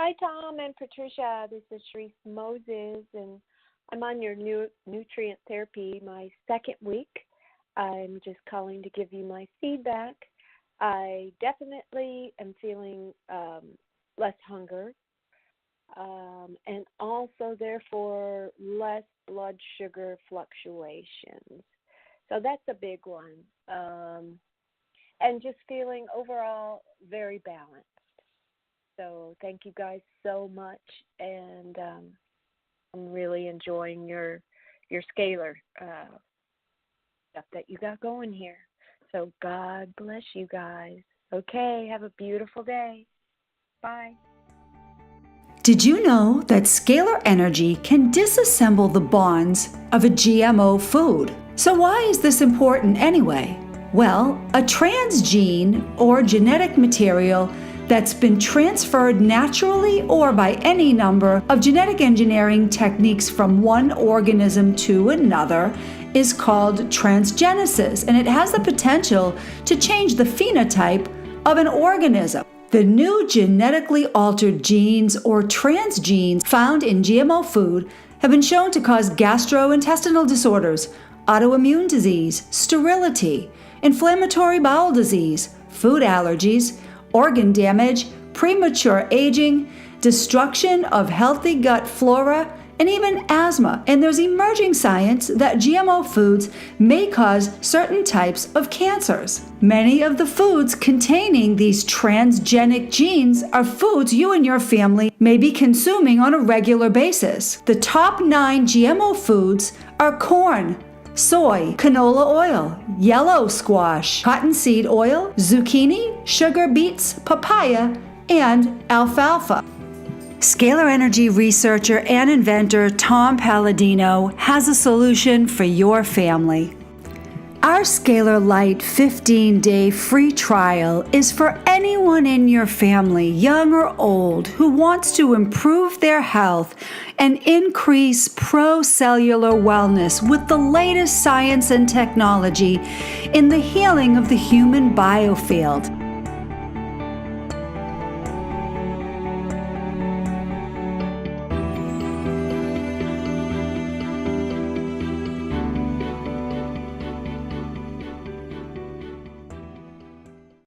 Hi, Tom and Patricia. This is Sharice Moses, and I'm on your new nutrient therapy, my second week. I'm just calling to give you my feedback. I definitely am feeling less hunger, and also, therefore, less blood sugar fluctuations. So that's a big one. And just feeling overall very balanced. So thank you guys so much, and I'm really enjoying your Scalar stuff that you got going here. So God bless you guys. Okay, have a beautiful day. Bye. Did you know that scalar energy can disassemble the bonds of a GMO food? So why is this important anyway? Well, a transgene or genetic material that's been transferred naturally or by any number of genetic engineering techniques from one organism to another is called transgenesis, and it has the potential to change the phenotype of an organism. The new genetically altered genes or transgenes found in GMO food have been shown to cause gastrointestinal disorders, autoimmune disease, sterility, inflammatory bowel disease, food allergies, organ damage, premature aging, destruction of healthy gut flora, and even asthma. And there's emerging science that GMO foods may cause certain types of cancers. Many of the foods containing these transgenic genes are foods you and your family may be consuming on a regular basis. The top 9 GMO foods are corn, soy, canola oil, yellow squash, cottonseed oil, zucchini, sugar beets, papaya, and alfalfa. Scalar energy researcher and inventor Tom Paladino has a solution for your family. Our Scalar Light 15-day free trial is for anyone in your family, young or old, who wants to improve their health and increase pro-cellular wellness with the latest science and technology in the healing of the human biofield.